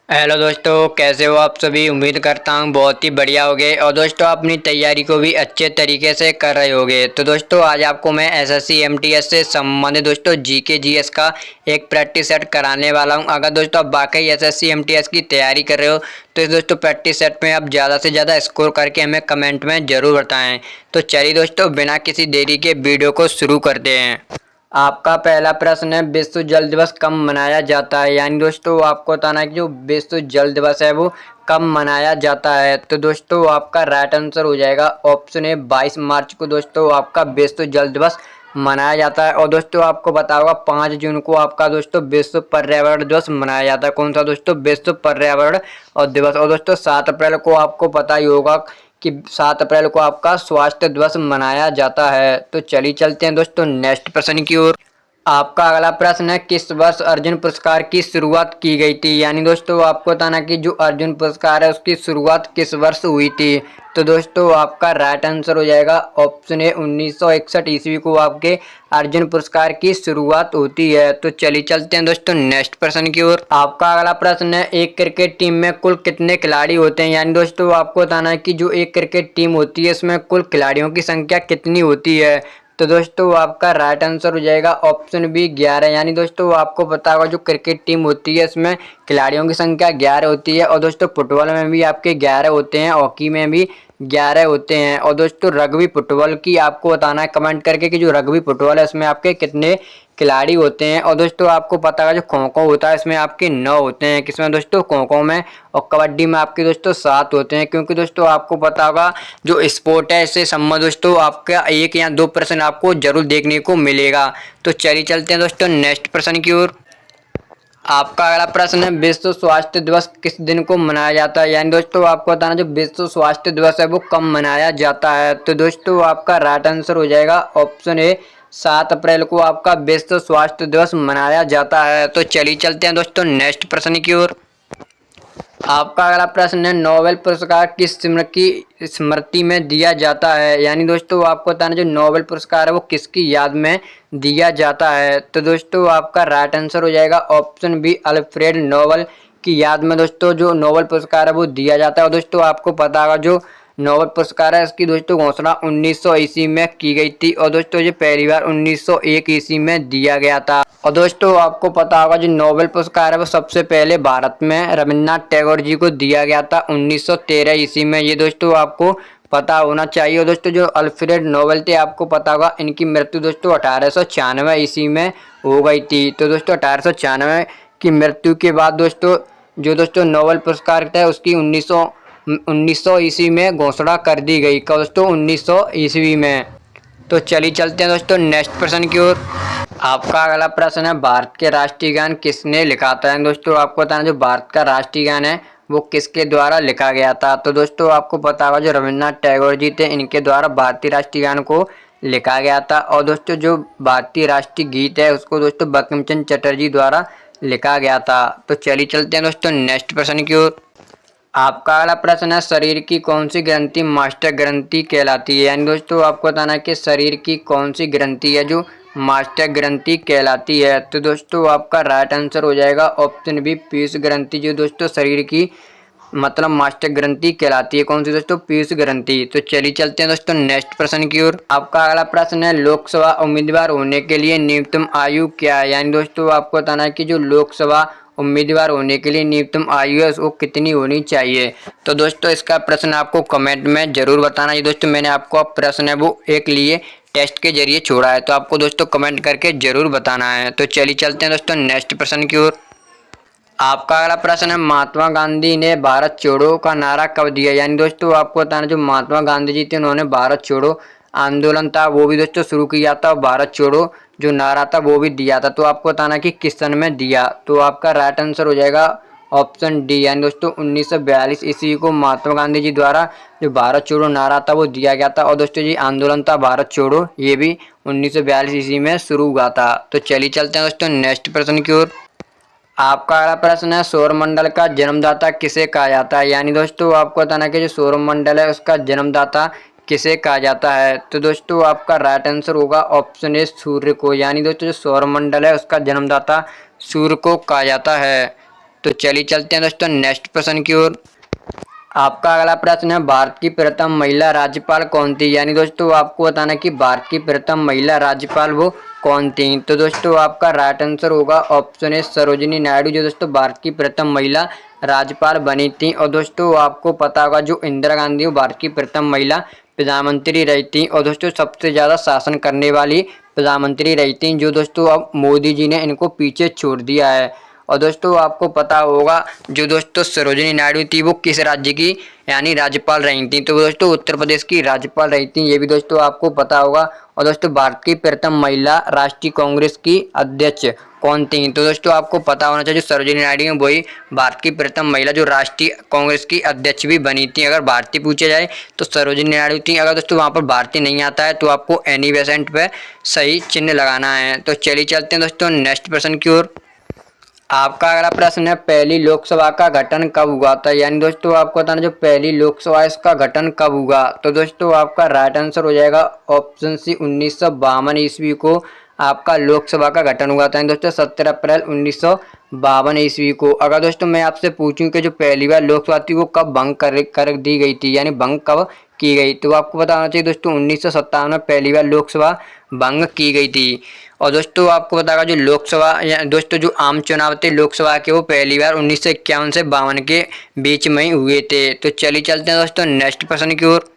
Hello दोस्तों, कैसे हो आप सभी। उम्मीद करता हूँ बहुत ही बढ़िया होगे और दोस्तों अपनी तैयारी को भी अच्छे तरीके से कर रहे होगे। तो दोस्तों आज आपको मैं एसएससी एमटीएस से संबंधित दोस्तों जीके जीएस का एक प्रैक्टिस सेट कराने वाला हूँ। अगर दोस्तों आप वाकई एसएससी एमटीएस की तैयारी कर रहे हो तो इस दोस्तों प्रैक्टिस सेट में आप ज़्यादा से ज़्यादा स्कोर करके हमें कमेंट में ज़रूर बताएँ। तो चलिए दोस्तों बिना किसी देरी के वीडियो को शुरू करते हैं। आपका पहला प्रश्न है, विश्व जल दिवस कब मनाया जाता है। यानी दोस्तों आपको बताना है कि जो विश्व जल दिवस है वो कब मनाया जाता है। तो दोस्तों आपका राइट आंसर हो जाएगा ऑप्शन ए 22 मार्च को दोस्तों आपका विश्व जल दिवस मनाया जाता है। और दोस्तों आपको पता होगा 5 जून को आपका दोस्तों विश्व पर्यावरण दिवस मनाया जाता है। कौन सा दोस्तों, विश्व पर्यावरण और दिवस। और दोस्तों 7 अप्रैल को आपको पता ही होगा कि 7 अप्रैल को आपका स्वास्थ्य दिवस मनाया जाता है। तो चलिए चलते हैं दोस्तों नेक्स्ट प्रश्न की ओर। आपका अगला प्रश्न है, किस वर्ष अर्जुन पुरस्कार की शुरुआत की गई थी। यानी दोस्तों आपको बताना कि जो अर्जुन पुरस्कार है उसकी शुरुआत किस वर्ष हुई थी। तो दोस्तों आपका राइट आंसर हो जाएगा ऑप्शन ए 1961 ईस्वी को आपके अर्जुन पुरस्कार की शुरुआत होती है। तो चलिए चलते हैं दोस्तों नेक्स्ट प्रश्न की ओर। आपका अगला प्रश्न है, एक क्रिकेट टीम में कुल कितने खिलाड़ी होते हैं। यानी दोस्तों आपको बताना है कि जो एक क्रिकेट टीम होती है इसमें कुल खिलाड़ियों की संख्या कितनी होती है। तो दोस्तों आपका राइट आंसर हो जाएगा ऑप्शन बी 11। यानी दोस्तों आपको पता होगा जो क्रिकेट टीम होती है इसमें खिलाड़ियों की संख्या 11 होती है। और दोस्तों फुटबॉल में भी आपके 11 होते हैं, हॉकी में भी 11 होते हैं। और दोस्तों रग्बी फुटबॉल की आपको बताना है कमेंट करके कि जो रग्बी फुटबॉल है इसमें आपके कितने खिलाड़ी होते हैं। और दोस्तों आपको पता है जो खो खो होता है इसमें आपके 9 होते हैं। किसमें दोस्तों, खो खो में। और कबड्डी में आपके दोस्तों 7 होते हैं। क्योंकि दोस्तों आपको पता होगा जो स्पोर्ट है इससे संबंध दोस्तों आपका 1 या 2 प्रश्न आपको जरूर देखने को मिलेगा। तो चलिए चलते हैं दोस्तों नेक्स्ट प्रश्न की ओर। आपका अगला प्रश्न है, विश्व स्वास्थ्य दिवस किस दिन को मनाया जाता है। यानी दोस्तों आपको बताना जो विश्व स्वास्थ्य दिवस है वो कब मनाया जाता है। तो दोस्तों आपका राइट आंसर हो जाएगा ऑप्शन ए 7 अप्रैल को आपका विश्व स्वास्थ्य दिवस मनाया जाता है। तो चलिए चलते हैं दोस्तों नेक्स्ट प्रश्न की ओर। आपका अगला प्रश्न है, नोबेल पुरस्कार किस स्मृति में दिया जाता है। यानी दोस्तों आपको बताना जो नोबेल पुरस्कार है वो किसकी याद में दिया जाता है। तो दोस्तों आपका राइट आंसर हो जाएगा ऑप्शन बी अल्फ्रेड नोबेल की याद में दोस्तों जो नोबेल पुरस्कार है वो दिया जाता है। और दोस्तों आपको पता होगा जो नोबेल पुरस्कार है इसकी दोस्तों घोषणा 1900 ईस्वी में की गई थी। और दोस्तों ये पहली बार 1901 ईस्वी में दिया गया था। और दोस्तों आपको पता होगा जो नोबेल पुरस्कार है वो सबसे पहले भारत में रविन्द्रनाथ टैगोर जी को दिया गया था 1913 ईस्वी में। ये दोस्तों आपको पता होना चाहिए। और दोस्तों जो अल्फ्रेड नोबेल थे आपको पता होगा इनकी मृत्यु दोस्तों 1896 ईस्वी में हो गई थी। तो दोस्तों 1896 की मृत्यु के बाद दोस्तों जो दोस्तों नोबेल पुरस्कार था उसकी 1900 ईस्वी में घोषणा कर दी गई। दोस्तों 1900 ईस्वी में। तो चलिए चलते हैं दोस्तों नेक्स्ट प्रश्न की ओर। आपका अगला प्रश्न है, भारत के राष्ट्रीय गान किसने लिखा था। दोस्तों आपको बताना जो भारत का राष्ट्रीय गान है वो किसके द्वारा लिखा गया था। तो दोस्तों आपको पता होगा जो रविन्द्रनाथ टैगोर जी थे इनके द्वारा भारतीय राष्ट्रीय गान को लिखा गया था। और दोस्तों जो भारतीय राष्ट्रीय गीत है उसको दोस्तों बंकिम चंद्र चटर्जी द्वारा लिखा गया था। तो चलिए चलते हैं दोस्तों नेक्स्ट प्रश्न की ओर। आपका अगला प्रश्न है, शरीर की कौन सी ग्रंथि मास्टर ग्रंथि कहलाती है। यानी दोस्तों आपको बताना है कि शरीर की कौन सी ग्रंथि है जो मास्टर ग्रंथि कहलाती है। तो दोस्तों आपका राइट आंसर हो जाएगा ऑप्शन बी पीयूष ग्रंथि जो दोस्तों शरीर की मतलब मास्टर ग्रंथि कहलाती है। कौन सी दोस्तों, पीयूष ग्रंथि। तो चलिए चलते हैं दोस्तों नेक्स्ट प्रश्न की ओर। आपका अगला प्रश्न है, लोकसभा उम्मीदवार होने के लिए न्यूनतम आयु क्या है। यानी दोस्तों आपको बताना है कि जो लोकसभा उम्मीदवार होने के लिए न्यूनतम आयु है वो कितनी होनी चाहिए। तो दोस्तों इसका प्रश्न आपको कमेंट में जरूर बताना। ये दोस्तों मैंने आपको प्रश्न है वो एक लिए टेस्ट के जरिए छोड़ा है, तो आपको दोस्तों कमेंट करके जरूर बताना है। तो चलिए चलते हैं दोस्तों नेक्स्ट प्रश्न की ओर। आपका अगला प्रश्न है, महात्मा गांधी ने भारत छोड़ो का नारा कब दिया। यानी दोस्तों आपको बताना जो महात्मा गांधी जी थे उन्होंने भारत छोड़ो आंदोलन था वो भी दोस्तों शुरू किया था और भारत छोड़ो जो नारा था वो भी दिया था। तो आपको बताना कि किस सन में दिया। तो आपका राइट आंसर हो जाएगा ऑप्शन डी। यानी दोस्तों 1942 ईस्वी को महात्मा गांधी जी द्वारा जो भारत छोड़ो नारा था वो दिया गया था। और दोस्तों जी आंदोलन था भारत छोड़ो ये भी 1942 ईस्वी में शुरू हुआ था। तो चलिए चलते हैं दोस्तों नेक्स्ट प्रश्न की ओर। आपका अगला प्रश्न है, सौरमंडल का जन्मदाता किसे कहा जाता है। यानी दोस्तों आपको बताना कि जो सौरमंडल है उसका जन्मदाता किसे कहा जाता है। तो दोस्तों आपका राइट आंसर होगा ऑप्शन ए सूर्य को। यानी दोस्तों जो सौरमंडल है उसका जन्मदाता सूर्य को कहा जाता है। तो चलिए चलते हैं दोस्तों नेक्स्ट प्रश्न की ओर। आपका अगला प्रश्न है, भारत की प्रथम महिला राज्यपाल कौन थी? यानी दोस्तों आपको बताना कि भारत की प्रथम महिला राज्यपाल वो कौन थी। तो दोस्तों आपका राइट आंसर होगा ऑप्शन ए सरोजिनी नायडू, जो दोस्तों भारत की प्रथम महिला राज्यपाल बनी थी। और दोस्तों आपको पता होगा जो इंदिरा गांधी वो भारत की प्रथम महिला प्रधानमंत्री रही थी और दोस्तों सबसे ज़्यादा शासन करने वाली प्रधानमंत्री रही थी, जो दोस्तों अब मोदी जी ने इनको पीछे छोड़ दिया है। और दोस्तों आपको पता होगा जो दोस्तों सरोजिनी नायडू थी वो किस राज्य की यानी राज्यपाल रही थी। तो दोस्तों उत्तर प्रदेश की राज्यपाल रही थी, ये भी दोस्तों आपको पता होगा। और दोस्तों भारत की प्रथम महिला राष्ट्रीय कांग्रेस की अध्यक्ष कौन थी? तो दोस्तों आपको पता होना चाहिए सरोजिनी नायडू वही भारत की प्रथम महिला जो राष्ट्रीय कांग्रेस की अध्यक्ष भी बनी थी। अगर भारतीय पूछा जाए तो सरोजिनी नायडू थी। अगर दोस्तों वहाँ पर भारतीय नहीं आता है तो आपको एनी बेसेंट पे सही चिन्ह लगाना है। तो चलिए चलते हैं दोस्तों नेक्स्ट प्रश्न की ओर। आपका अगला प्रश्न है, पहली लोकसभा का गठन कब हुआ था? यानी दोस्तों आपको बताना जो पहली लोकसभा इसका गठन कब हुआ। तो दोस्तों आपका राइट आंसर हो जाएगा ऑप्शन सी 1952 ईस्वी को आपका लोकसभा का गठन हुआ था। दोस्तों 17 अप्रैल 1952 ईस्वी को। अगर दोस्तों मैं आपसे पूछूं कि जो पहली बार लोकसभा थी वो कब भंग कर दी गई थी, यानी भंग कब की गई, तो आपको बताना चाहिए दोस्तों 1957 में पहली बार लोकसभा भंग की गई थी। और दोस्तों आपको बताएगा जो लोकसभा या दोस्तों जो आम चुनाव थे लोकसभा के वो पहली बार 1951 से 52 के बीच में ही हुए थे। तो चलिए चलते हैं दोस्तों नेक्स्ट प्रश्न की ओर।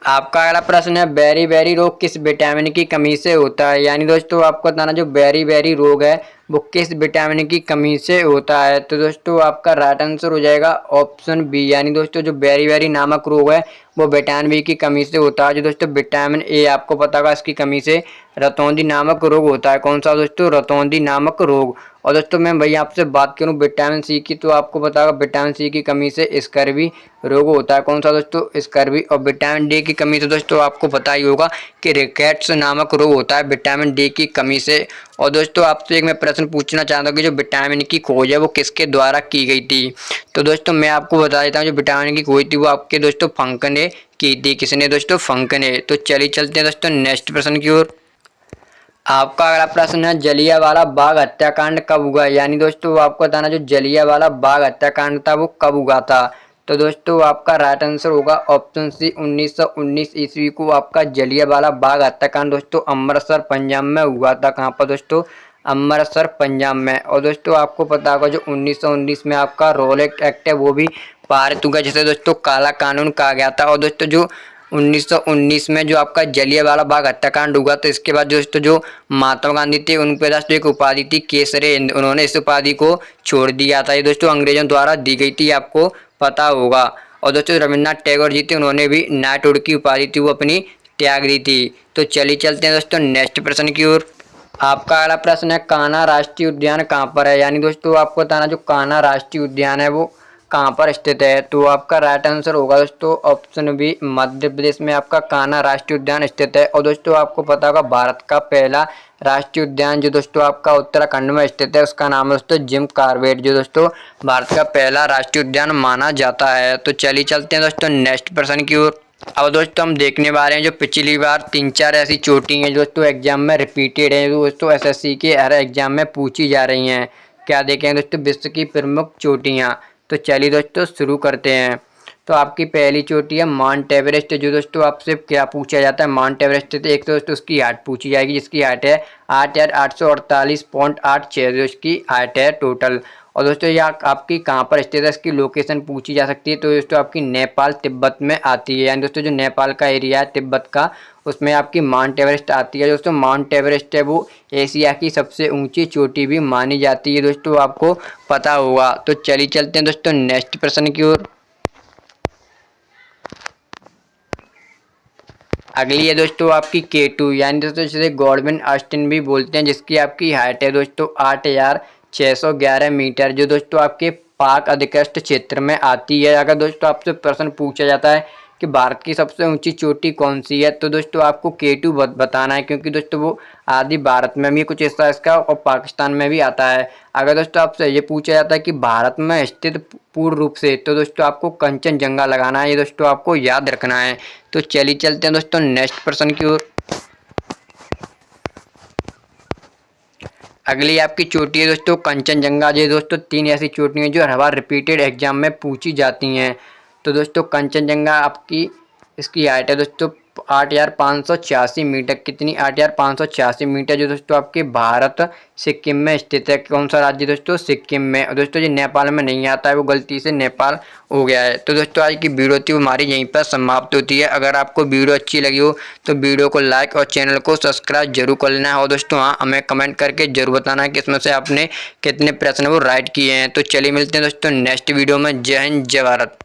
आपका अगला प्रश्न है, बेरी बेरी रोग किस विटामिन की कमी से होता है? यानी दोस्तों आपको बताना जो बेरी बेरी रोग है वो किस विटामिन की कमी से होता है। तो दोस्तों आपका राइट आंसर हो जाएगा ऑप्शन बी, यानी दोस्तों जो बेरी बेरी नामक रोग है वो विटामिन बी की कमी से होता है। जो दोस्तों विटामिन ए आपको पता होगा इसकी कमी से रतौंधी नामक रोग होता है। कौन सा दोस्तों? रतौंधी नामक रोग। और दोस्तों मैं भाई आपसे बात करूं विटामिन सी की, तो आपको पता होगा विटामिन सी की कमी से स्कर्वी रोग होता है। कौन सा दोस्तों? स्कर्वी। और विटामिन डी की कमी से दोस्तों आपको पता ही होगा कि रिकेट्स नामक रोग होता है विटामिन डी की कमी से। और दोस्तों आपसे एक मैं प्रश्न पूछना चाहता हूँ कि जो विटामिन की खोज है वो किसके द्वारा की गई थी? तो दोस्तों मैं आपको बता देता हूँ जो विटामिन की खोज थी वो आपके दोस्तों फंक ने की थी। किसने दोस्तों? फंक ने। तो चलिए चलते हैं दोस्तों नेक्स्ट प्रश्न की ओर। आपका अगला प्रश्न है, जलियांवाला बाग हत्याकांड कब हुआ? यानी दोस्तों आपको बताना जो जलियांवाला बाग हत्याकांड था वो कब हुआ था। तो दोस्तों आपका राइट आंसर होगा ऑप्शन सी 1919 ईस्वी को आपका जलियांवाला बाग हत्याकांड दोस्तों अमृतसर पंजाब में हुआ था। कहाँ पर दोस्तों? अमृतसर पंजाब में। और दोस्तों आपको पता होगा जो 1919 में आपका रोलेट एक्ट है वो भी पारित हुआ, जिसे दोस्तों काला कानून कहा गया था। और दोस्तों जो 1919 में जो आपका जलियांवाला बाग हत्याकांड हुआ तो इसके बाद दोस्तों जो महात्मा गांधी थे उनके पास एक उपाधि थी केसरे हिंद, उन्होंने इस उपाधि को छोड़ दिया था। ये दोस्तों अंग्रेजों द्वारा दी गई थी, आपको पता होगा। और दोस्तों रविन्द्रनाथ टैगोर जी थे, उन्होंने भी नाइटहुड की उपाधि थी वो अपनी त्याग दी थी। तो चलिए चलते हैं दोस्तों नेक्स्ट प्रश्न की ओर। आपका अगला प्रश्न है, कान्हा राष्ट्रीय उद्यान कहाँ पर है? यानी दोस्तों आपको बताना जो कान्हा राष्ट्रीय उद्यान है वो कहाँ पर स्थित है। तो आपका राइट आंसर होगा दोस्तों ऑप्शन बी, मध्य प्रदेश में आपका कान्हा राष्ट्रीय उद्यान स्थित है। और दोस्तों आपको पता होगा भारत का पहला राष्ट्रीय उद्यान जो दोस्तों आपका उत्तराखंड में स्थित है उसका नाम है दोस्तों जिम कॉर्बेट, जो दोस्तों भारत का पहला राष्ट्रीय उद्यान माना जाता है। तो चलिए चलते हैं दोस्तों नेक्स्ट प्रश्न की ओर। अब दोस्तों हम देखने वाले हैं जो पिछली बार 3-4 ऐसी चोटी हैं दोस्तों एग्जाम में रिपीटेड है, दोस्तों एसएससी के हर एग्जाम में पूछी जा रही हैं। क्या देखें दोस्तों? विश्व की प्रमुख चोटियाँ। तो चलिए दोस्तों शुरू करते हैं। तो आपकी पहली चोटी है माउंट एवरेस्ट, जो दोस्तों आपसे क्या पूछा जाता है माउंट एवरेस्ट से एक तो दोस्तों उसकी हाइट पूछी जाएगी, जिसकी हाइट है 8,848.86 जो इसकी हाइट है टोटल। और दोस्तों ये आपकी कहाँ पर स्थित है इसकी लोकेशन पूछी जा सकती है। तो दोस्तों आपकी नेपाल तिब्बत में आती है, यानी दोस्तों जो नेपाल का एरिया है तिब्बत का उसमें आपकी माउंट एवरेस्ट आती है। दोस्तों माउंट एवरेस्ट है वो एशिया की सबसे ऊंची चोटी भी मानी जाती है, दोस्तों आपको पता होगा। तो चलिए चलते हैं दोस्तों नेक्स्ट प्रश्न की ओर। अगली है दोस्तों आपकी K2, यानी दोस्तों जिसे गॉडविन ऑस्टिन भी बोलते हैं, जिसकी आपकी हाइट है दोस्तों 8,611 मीटर, जो दोस्तों आपके पाक अधिकृत क्षेत्र में आती है। अगर दोस्तों आपसे प्रश्न पूछा जाता है कि भारत की सबसे ऊंची चोटी कौन सी है तो दोस्तों आपको K2 बताना है, क्योंकि दोस्तों वो आदि भारत में भी कुछ हिस्सा इसका और पाकिस्तान में भी आता है। अगर दोस्तों आपसे ये पूछा जाता है कि भारत में स्थित पूर्ण रूप से तो दोस्तों आपको कंचनजंगा लगाना है, ये दोस्तों आपको याद रखना है। तो चलिए चलते हैं दोस्तों नेक्स्ट प्रश्न की ओर। अगली आपकी चोटी है दोस्तों कंचनजंगा। ये दोस्तों 3 ऐसी चोटियाँ जो हर बार रिपीटेड एग्जाम में पूछी जाती हैं। तो दोस्तों कंचनजंगा आपकी इसकी हाइट है दोस्तों 8,586 मीटर। कितनी? 8,586 मीटर, जो दोस्तों आपके भारत सिक्किम में स्थित है। कौन सा राज्य दोस्तों? सिक्किम में। और दोस्तों ये नेपाल में नहीं आता है, वो गलती से नेपाल हो गया है। तो दोस्तों आज की वीडियो थी वो हमारी यहीं पर समाप्त होती है। अगर आपको वीडियो अच्छी लगी हो तो वीडियो को लाइक और चैनल को सब्सक्राइब जरूर कर लेना है। और दोस्तों हाँ, हमें कमेंट करके जरूर बताना है कि इसमें से आपने कितने प्रश्न वो राइट किए हैं। तो चलिए मिलते हैं दोस्तों नेक्स्ट वीडियो में। जय हिंद, जय भारत।